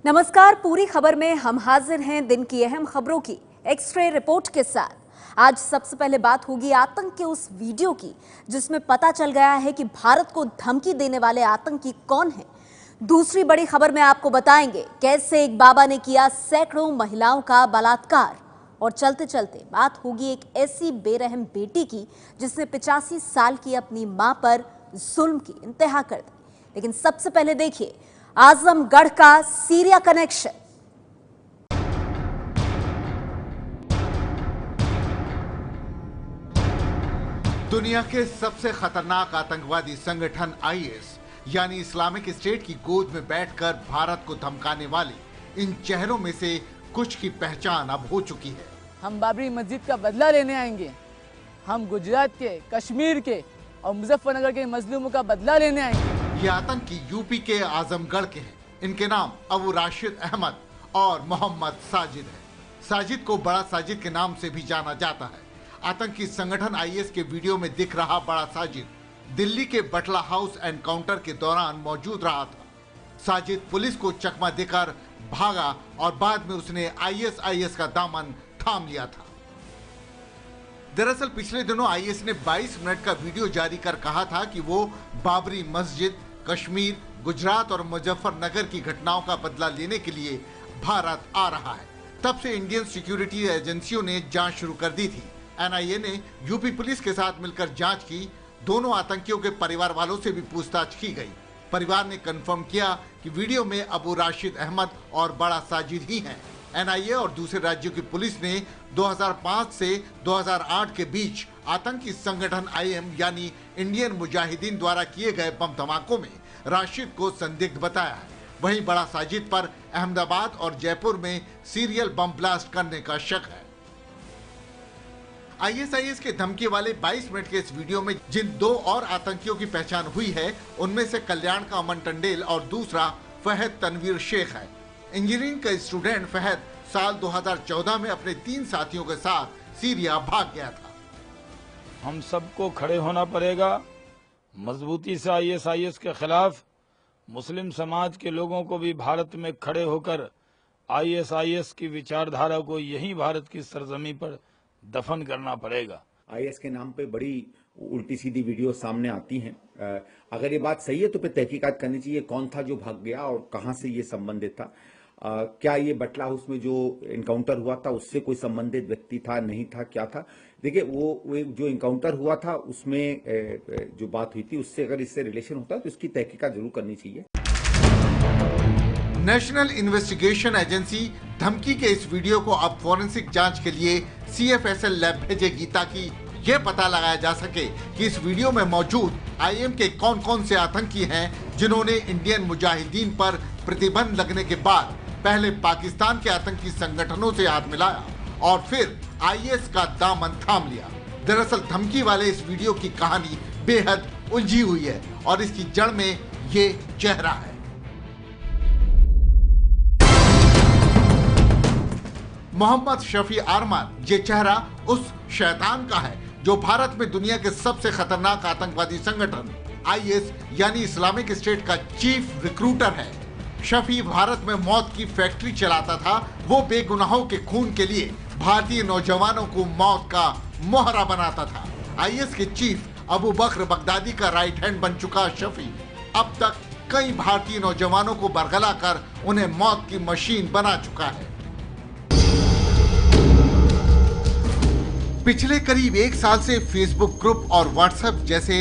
नमस्कार। पूरी खबर में हम हाजिर हैं दिन की अहम खबरों की एक्स-रे रिपोर्ट के साथ। आज सबसे पहले बात होगी आतंक के उस वीडियो की जिसमें पता चल गया है कि भारत को धमकी देने वाले आतंकी कौन हैं। दूसरी बड़ी खबर में आपको बताएंगे कैसे एक बाबा ने किया सैकड़ों महिलाओं का बलात्कार। और चलते चलते बात होगी एक ऐसी बेरहम बेटी की जिसने 85 साल की अपनी मां पर जुल्म की इंतहा कर दी। लेकिन सबसे पहले देखिए आजमगढ़ का सीरिया कनेक्शन। दुनिया के सबसे खतरनाक आतंकवादी संगठन आईएस यानी इस्लामिक स्टेट की गोद में बैठकर भारत को धमकाने वाले इन चेहरों में से कुछ की पहचान अब हो चुकी है। हम बाबरी मस्जिद का बदला लेने आएंगे। हम गुजरात के, कश्मीर के और मुजफ्फरनगर के मजलूमों का बदला लेने आएंगे। ये आतंकी यूपी के आजमगढ़ के हैं। इनके नाम अबू राशिद अहमद और मोहम्मद साजिद है। साजिद को बड़ा साजिद के नाम से भी जाना जाता है। आतंकी संगठन आईएस के वीडियो में दिख रहा बड़ा साजिद दिल्ली के बटला हाउस एनकाउंटर के दौरान मौजूद रहा था। साजिद पुलिस को चकमा देकर भागा और बाद में उसने आईएस का दामन थाम लिया था। दरअसल पिछले दिनों आईएस ने 22 मिनट का वीडियो जारी कर कहा था कि वो बाबरी मस्जिद, कश्मीर, गुजरात और मुजफ्फरनगर की घटनाओं का बदला लेने के लिए भारत आ रहा है। तब से इंडियन सिक्योरिटी एजेंसियों ने जांच शुरू कर दी थी। एनआईए ने यूपी पुलिस के साथ मिलकर जांच की। दोनों आतंकियों के परिवार वालों से भी पूछताछ की गई। परिवार ने कंफर्म किया कि वीडियो में अबू राशिद अहमद और बड़ा साजिद ही हैं। एनआईए और दूसरे राज्यों की पुलिस ने 2005 से 2008 के बीच आतंकी संगठन आईएम यानी इंडियन मुजाहिदीन द्वारा किए गए बम धमाकों में राशिद को संदिग्ध बताया है। वहीं बड़ा साजिद पर अहमदाबाद और जयपुर में सीरियल बम ब्लास्ट करने का शक है। आईएस के धमकी वाले 22 मिनट के इस वीडियो में जिन दो और आतंकियों की पहचान हुई है उनमें से कल्याण का अमन टंडेल और दूसरा फहद तनवीर शेख है। इंजीनियरिंग का स्टूडेंट फहद साल 2014 में अपने 3 साथियों के साथ सीरिया भाग गया था। हम सबको खड़े होना पड़ेगा मजबूती से आईएस के खिलाफ। मुस्लिम समाज के लोगों को भी भारत में खड़े होकर आईएस की विचारधारा को यहीं भारत की सरजमी पर दफन करना पड़ेगा। आईएस के नाम पे बड़ी उल्टी सीधी वीडियो सामने आती हैं। अगर ये बात सही है तो फिर तहकीकात करनी चाहिए कौन था जो भाग गया और कहां से ये संबंधित था। क्या ये बटला हाउस में जो इनकाउंटर हुआ था उससे कोई संबंधित व्यक्ति था, नहीं था, क्या था? देखिए वो जो इनकाउंटर हुआ था उसमें जो बात हुई थी उससे अगर इससे रिलेशन होता है तो इसकी तहकीकात जरूर करनी चाहिए। नेशनल इन्वेस्टिगेशन एजेंसी धमकी के इस वीडियो को अब फॉरेंसिक जांच के लिए CFSL लैब भेजेगी ताकि यह पता लगाया जा सके कि इस वीडियो में मौजूद आईएम के कौन कौन से आतंकी हैं जिन्होंने इंडियन मुजाहिदीन पर प्रतिबंध लगने के बाद पहले पाकिस्तान के आतंकी संगठनों से हाथ मिलाया और फिर आईएस का दामन थाम लिया। दरअसल धमकी वाले इस वीडियो की कहानी बेहद उलझी हुई है और इसकी जड़ में ये चेहरा है। मोहम्मद शफी आरमान ये चेहरा उस शैतान का है जो भारत में दुनिया के सबसे खतरनाक आतंकवादी संगठन आईएस यानी इस्लामिक स्टेट का चीफ रिक्रूटर है। शफी भारत में मौत की फैक्ट्री चलाता था। वो बेगुनाहों के खून के लिए भारतीय नौजवानों को मौत का मोहरा बनाता था। आईएस के चीफ अबू बकर बगदादी का राइट हैंड बन चुका शफी अब तक कई भारतीय नौजवानों को बरगला कर उन्हें मौत की मशीन बना चुका है। पिछले करीब 1 साल से फेसबुक ग्रुप और व्हाट्सएप जैसे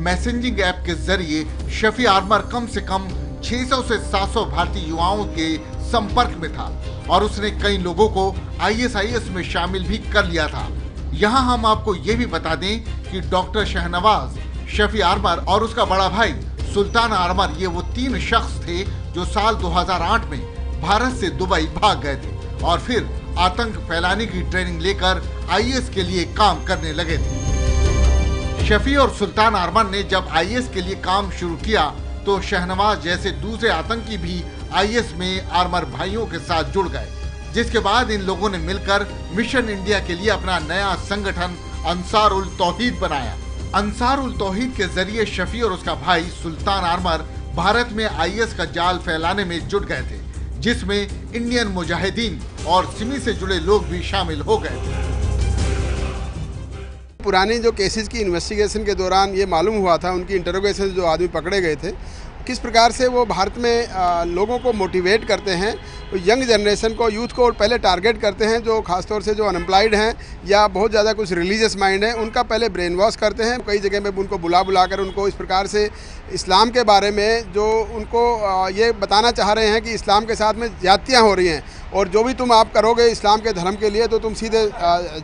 मैसेजिंग ऐप के जरिए शफी आर्मर कम से कम 600 से 700 भारतीय युवाओं के संपर्क में था और उसने कई लोगों को आईएस में शामिल भी कर लिया था। यहाँ हम आपको ये भी बता दें कि डॉक्टर शहनवाज, शफी आर्मर और उसका बड़ा भाई सुल्तान आर्मर ये वो 3 शख्स थे जो साल 2008 में भारत से दुबई भाग गए थे और फिर आतंक फैलाने की ट्रेनिंग लेकर आईएस के लिए काम करने लगे थे। शफी और सुल्तान आर्मर ने जब आईएस के लिए काम शुरू किया तो शहनवाज जैसे दूसरे आतंकी भी आईएस में आर्मर भाइयों के साथ जुड़ गए, जिसके बाद इन लोगों ने मिलकर मिशन इंडिया के लिए अपना नया संगठन अंसार उल तौहीद बनाया। अंसार उल तौहीद के जरिए शफी और उसका भाई सुल्तान आर्मर भारत में आईएस का जाल फैलाने में जुट गए थे, जिसमें इंडियन मुजाहिदीन और सिमी से जुड़े लोग भी शामिल हो गए थे। पुरानी जो केसेस की इन्वेस्टिगेशन के दौरान ये मालूम हुआ था, उनकी इंटरोगेशन से जो आदमी पकड़े गए थे, किस प्रकार से वो भारत में लोगों को मोटिवेट करते हैं, यंग जनरेशन को, यूथ को पहले टारगेट करते हैं, जो खासतौर से जो अनएम्प्लॉयड हैं या बहुत ज़्यादा कुछ रिलीजियस माइंड है, उनका पहले ब्रेन वॉश करते हैं। कई जगह में उनको बुला कर उनको इस प्रकार से इस्लाम के बारे में जो उनको ये बताना चाह रहे हैं कि इस्लाम के साथ में ज़्यादतियाँ हो रही हैं और जो भी तुम आप करोगे इस्लाम के धर्म के लिए तो तुम सीधे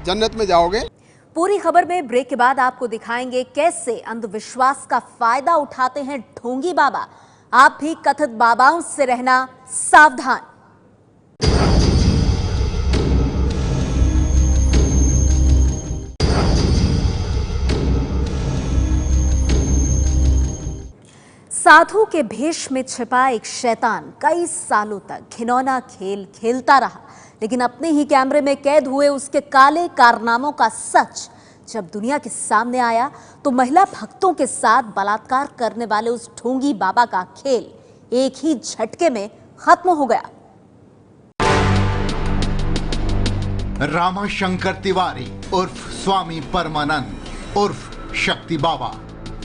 जन्नत में जाओगे। पूरी खबर में ब्रेक के बाद आपको दिखाएंगे कैसे अंधविश्वास का फायदा उठाते हैं ढोंगी बाबा। आप भी कथित बाबाओं से रहना सावधान। साधु के भेष में छिपा एक शैतान कई सालों तक घिनौना खेल खेलता रहा, लेकिन अपने ही कैमरे में कैद हुए उसके काले कारनामों का सच जब दुनिया के सामने आया तो महिला भक्तों के साथ बलात्कार करने वाले उस ढोंगी बाबा का खेल एक ही झटके में खत्म हो गया। रामाशंकर तिवारी उर्फ स्वामी परमानंद उर्फ शक्ति बाबा,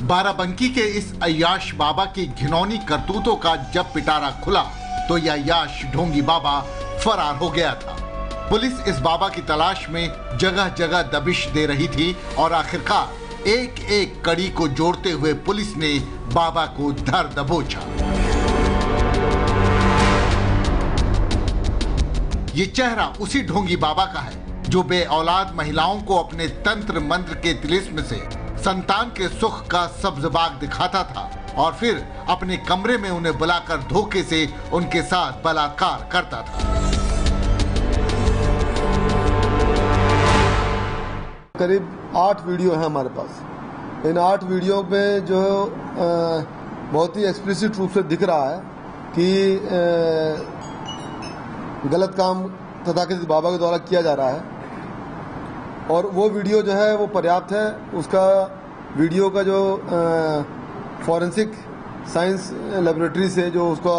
बाराबंकी के इस अय्याश बाबा की घिनौनी करतूतों का जब पिटारा खुला तो यह अय्याश ढोंगी बाबा फरार हो गया था। पुलिस इस बाबा की तलाश में जगह जगह दबिश दे रही थी और आखिरकार एक एक कड़ी को जोड़ते हुए पुलिस ने बाबा को धर दबोचा। ये चेहरा उसी ढोंगी बाबा का है जो बे औलाद महिलाओं को अपने तंत्र मंत्र के तिलिस्म से संतान के सुख का सब्ज बाग दिखाता था और फिर अपने कमरे में उन्हें बुलाकर धोखे से उनके साथ बलात्कार करता था। करीब 8 वीडियो हैं हमारे पास। इन 8 वीडियो पे जो बहुत ही एक्सप्लिसिट रूप से दिख रहा है कि गलत काम तथाकथित बाबा के द्वारा किया जा रहा है और वो वीडियो जो है वो पर्याप्त है। उसका वीडियो का जो फॉरेंसिक साइंस लेबोरेटरी से जो उसका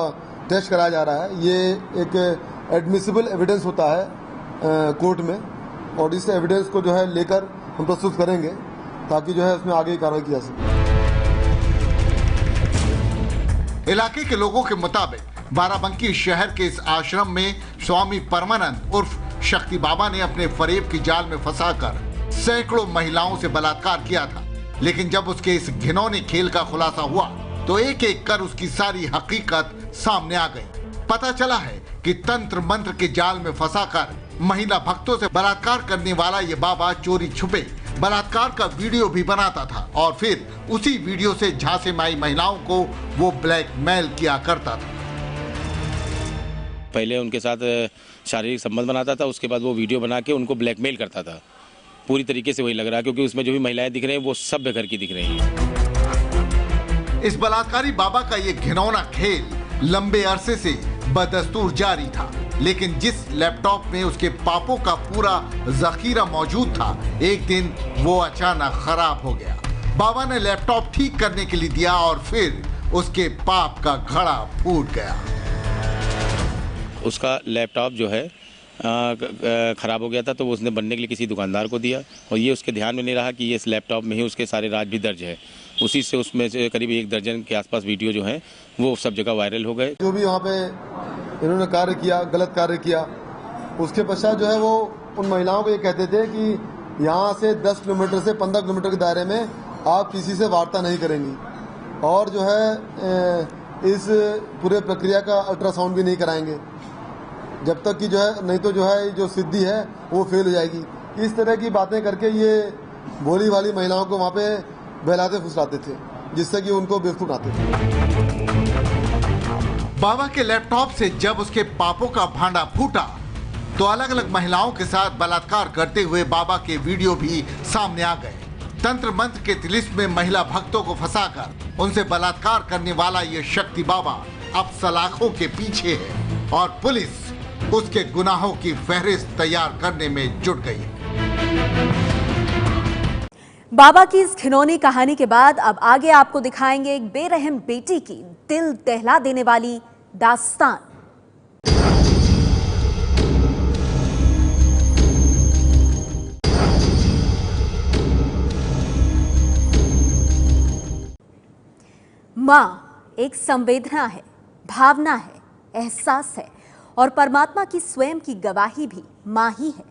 टेस्ट कराया जा रहा है, ये एक एडमिसिबल एविडेंस होता है कोर्ट में और इस एविडेंस को जो है लेकर हम प्रस्तुत करेंगे ताकि जो है उसमें आगे कार्रवाई की जा सके। इलाके के लोगों के मुताबिक बाराबंकी शहर के इस आश्रम में स्वामी परमानंद उर्फ शक्ति बाबा ने अपने फरेब की जाल में फंसाकर सैकड़ों महिलाओं से बलात्कार किया था, लेकिन जब उसके इस घिनौने खेल का खुलासा हुआ तो एक एक कर उसकी सारी हकीकत सामने आ गई। पता चला है कि तंत्र मंत्र के जाल में फंसाकर महिला भक्तों से बलात्कार करने वाला ये बाबा चोरी छुपे बलात्कार का वीडियो भी बनाता था और फिर उसी वीडियो से झांसे में आई महिलाओं को वो ब्लैकमेल किया करता था। पहले उनके साथ शारीरिक संबंध बनाता था, उसके बाद वो वीडियो बना के उनको ब्लैकमेल करता था। पूरी तरीके से वही लग रहा है क्योंकि उसमें जो भी महिलाएं दिख रही हैं वो सब घर की दिख रही हैं। इस बलात्कारी बाबा का ये घिनौना खेल लंबे अरसे से बदस्तूर जारी था, लेकिन जिस लैपटॉप में उसके पापों का पूरा जखीरा मौजूद था, एक दिन वो अचानक खराब हो गया। बाबा ने लैपटॉप ठीक करने के लिए दिया और फिर उसके पाप का घड़ा फूट गया। उसका लैपटॉप जो है ख़राब हो गया था तो वो उसने बनने के लिए किसी दुकानदार को दिया और ये उसके ध्यान में नहीं रहा कि ये इस लैपटॉप में ही उसके सारे राज भी दर्ज है। उसी से उसमें से करीब 1 दर्जन के आसपास वीडियो जो हैं वो सब जगह वायरल हो गए। जो भी वहाँ पे इन्होंने कार्य किया, गलत कार्य किया, उसके पश्चात जो है वो उन महिलाओं को ये कहते थे कि यहाँ से 10 किलोमीटर से 15 किलोमीटर के दायरे में आप किसी से वार्ता नहीं करेंगी और जो है इस पूरे प्रक्रिया का अल्ट्रासाउंड भी नहीं कराएंगे जब तक कि जो है, नहीं तो जो है जो सिद्धि है वो फेल हो जाएगी। इस तरह की बातें करके ये भोली वाली महिलाओं को वहाँ पे बहलाते फुसलाते थे जिससे कि उनको बेवकूफ बनाते थे। बाबा के लैपटॉप से जब उसके पापों का भांडा फूटा तो अलग अलग महिलाओं के साथ बलात्कार करते हुए बाबा के वीडियो भी सामने आ गए। तंत्र मंत्र के तिलिस्म में महिला भक्तों को फंसाकर उनसे बलात्कार करने वाला ये शक्ति बाबा अब सलाखों के पीछे है और पुलिस उसके गुनाहों की फहरिस्त तैयार करने में जुट गई है। बाबा की इस घिनौनी कहानी के बाद अब आगे आपको दिखाएंगे एक बेरहम बेटी की दिल दहला देने वाली दास्तान। माँ एक संवेदना है, भावना है, एहसास है और परमात्मा की स्वयं की गवाही भी माँ ही है।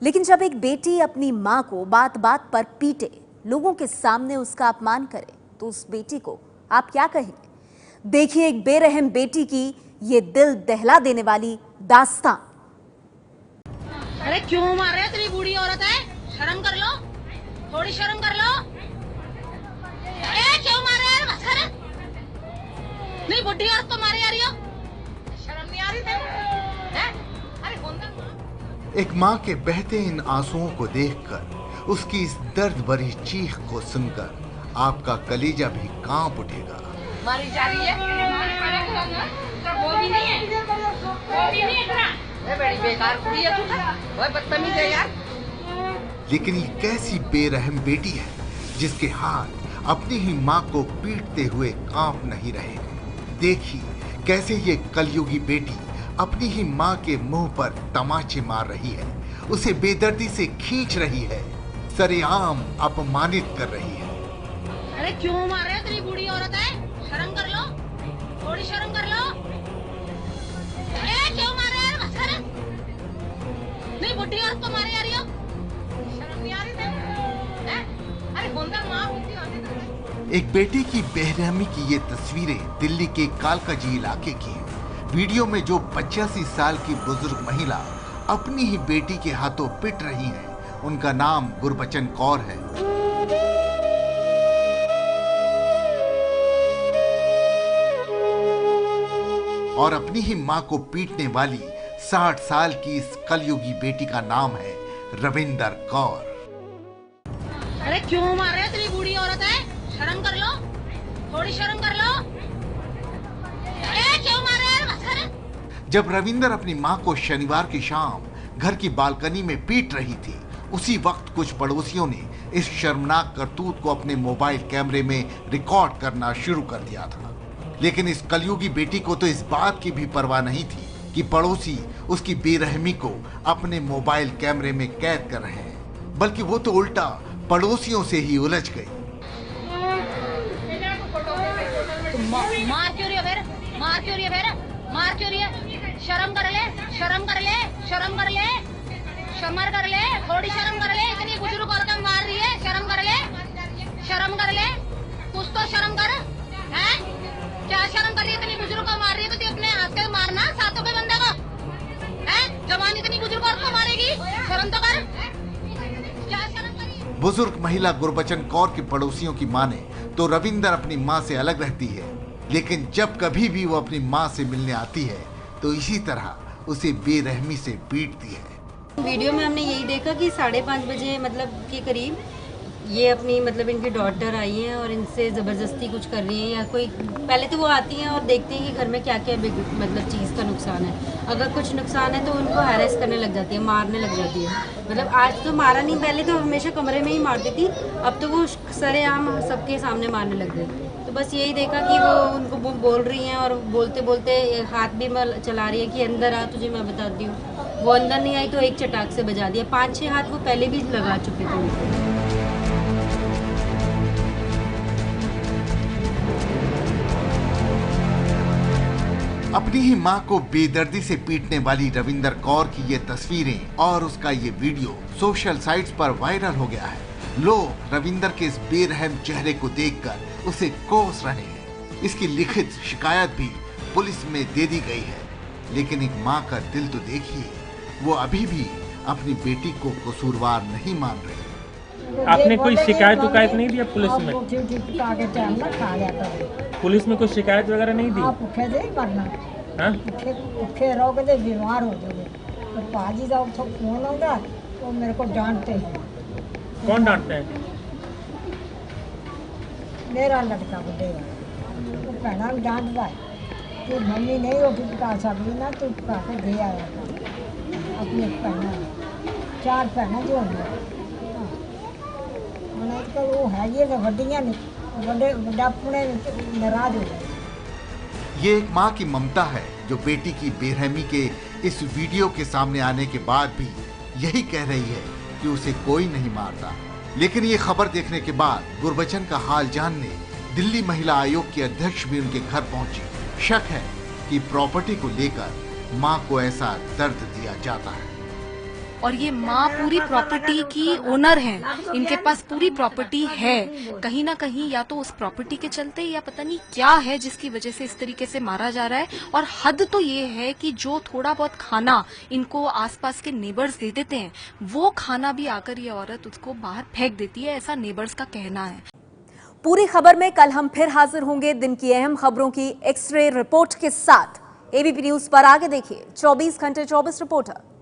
लेकिन जब एक बेटी अपनी माँ को बात बात पर पीटे, लोगों के सामने उसका अपमान करे, तो उस बेटी को आप क्या कहेंगे? देखिए एक बेरहम बेटी की ये दिल दहला देने वाली दास्तान। अरे क्यों मार रहे हो? तेरी बूढ़ी औरत है, शर्म कर लो, थोड़ी शर्म कर लो। क्यों मार रहे हो? बस नहीं, बुढ़ी औरत को मारे आ रही हो, शर्म नहीं आ रही है? अरे एक माँ के बहते इन आंसुओं को देखकर, उसकी इस दर्द भरी चीख को सुनकर आपका कलेजा भी कांप उठेगा। मारी जा रही है, वो भी नहीं है, वो भी नहीं है, बड़ी बेकार कुड़ी है तू, वो बदतमीज है यार। लेकिन ये कैसी बेरहम बेटी है जिसके हाथ अपनी ही माँ को पीटते हुए कांप नहीं रहे। देखिए कैसे ये कलयुगी बेटी अपनी ही माँ के मुंह पर तमाचे मार रही है, उसे बेदर्दी से खींच रही है, सरेआम अपमानित कर रही है। अरे क्यों मार रहे हो? तेरी बूढ़ी औरत है, शर्म कर लो, थोड़ी शर्म कर लो। क्यों मार रहे हो? बस नहीं, बुढ़ी औरत को मारे आ रही हो, शर्म नहीं आ रही है? अरे बोलता माँ बुद्धि होती है। एक बेटे की बेरहमी की ये तस्वीरें दिल्ली के कालकाजी इलाके की हैं। वीडियो में जो 85 साल की बुजुर्ग महिला अपनी ही बेटी के हाथों पिट रही है, उनका नाम गुरबचन कौर है। और अपनी ही माँ को पीटने वाली 60 साल की इस कलयुगी बेटी का नाम है रविंदर कौर। अरे क्यों मार रहे हो? तेरी बूढ़ी औरत है, शर्म कर लो, थोड़ी शर्म कर लो। क्यों मार रहे हो? बस जब रविंदर अपनी माँ को शनिवार की शाम घर की बालकनी में पीट रही थी, उसी वक्त कुछ पड़ोसियों ने इस शर्मनाक करतूत को अपने मोबाइल कैमरे में रिकॉर्ड करना शुरू कर दिया था। लेकिन इस कलयुगी बेटी को तो इस बात की भी परवाह नहीं थी कि पड़ोसी उसकी बेरहमी को अपने मोबाइल कैमरे में कैद कर रहे हैं, बल्कि वो तो उल्टा पड़ोसियों से ही उलझ गई। मार क्यों रही है फिर? मार क्यों रही है फिर? मार क्यों रही है? शर्म कर ले, शर्म कर ले, शर्म कर ले, शर्म कर ले, थोड़ी शर्म कर ले। इतनी बुजुर्ग औरत मार रही है, शर्म कर ले, शर्म कर ले, कुछ तो शर्म कर। हैं? क्या शर्म कर रही है? इतनी बुजुर्ग को मार रही है तो तू अपने हाथ से मारना सातों के बंदे को। हैं? जवान इतनी बुजुर्ग औरत को मारेगी, शर्म तो कर। क्या शर्म करी? बुजुर्ग महिला गुरबचन कौर के पड़ोसियों की माने तो रविंदर अपनी माँ से अलग रहती है, लेकिन जब कभी भी वो अपनी माँ से मिलने आती है तो इसी तरह उसे बेरहमी से पीटती है। वीडियो में हमने यही देखा कि 5:30 बजे मतलब के करीब ये अपनी मतलब इनकी डॉटर आई है और इनसे ज़बरदस्ती कुछ कर रही है, या कोई पहले तो वो आती हैं और देखती हैं कि घर में क्या क्या मतलब चीज़ का नुकसान है। अगर कुछ नुकसान है तो उनको हैरेस करने लग जाती है, मारने लग जाती है। मतलब आज तो मारा नहीं, पहले तो हमेशा कमरे में ही मारती थी, अब तो वो सरेआम सबके सामने मारने लग गई। तो बस यही देखा कि वो उनको बोल रही हैं और बोलते बोलते हाथ भी चला रही है कि अंदर आ, तुझे मैं बताती हूँ। वो अंदर नहीं आई तो एक चटाक से बजा दिया। 5-6 हाथ वो पहले भी लगा चुके थे उनको। अपनी ही माँ को बेदर्दी से पीटने वाली रविंदर कौर की ये तस्वीरें और उसका ये वीडियो सोशल साइट्स पर वायरल हो गया है। लोग रविंदर के इस बेरहम चेहरे को देखकर उसे कोस रहे हैं। इसकी लिखित शिकायत भी पुलिस में दे दी गई है, लेकिन एक माँ का दिल तो देखिए, वो अभी भी अपनी बेटी को कसूरवार नहीं मान रही। आपने कोई शिकायत नहीं दी पुलिस में? पुलिस में कोई शिकायत वगैरह नहीं दी? आप भूखे दे मरना, भूखे रहोगे तो बीमार हो जाओगे। तो पाजी का फोन होगा तो मेरे को डांटते हैं। कौन डांटते हैं? मेरा लड़का बुढ़ेगा, तो भैना भी डांटता है कि मम्मी नहीं रोटी पका सकती ना, तो पका के दे आया अपनी भैना। 4 भैना जो होंगे वो है ये तो वड्डियाँ नहीं, बड़े बड़ा पुणे नाराज हो गए। ये एक माँ की ममता है जो बेटी की बेरहमी के इस वीडियो के सामने आने के बाद भी यही कह रही है कि उसे कोई नहीं मारता। लेकिन ये खबर देखने के बाद गुरबचन का हाल जानने दिल्ली महिला आयोग की अध्यक्ष भी उनके घर पहुंची। शक है कि प्रॉपर्टी को लेकर मां को ऐसा दर्द दिया जाता है। और ये माँ पूरी प्रॉपर्टी की ओनर हैं, इनके पास पूरी प्रॉपर्टी है। कहीं ना कहीं या तो उस प्रॉपर्टी के चलते या पता नहीं क्या है जिसकी वजह से इस तरीके से मारा जा रहा है। और हद तो ये है कि जो थोड़ा बहुत खाना इनको आसपास के नेबर्स दे देते हैं, वो खाना भी आकर ये औरत उसको बाहर फेंक देती है, ऐसा नेबर्स का कहना है। पूरी खबर में कल हम फिर हाजिर होंगे दिन की अहम खबरों की एक्सरे रिपोर्ट के साथ। एबीपी न्यूज पर आगे देखिए 24 घंटे 24 रिपोर्टर।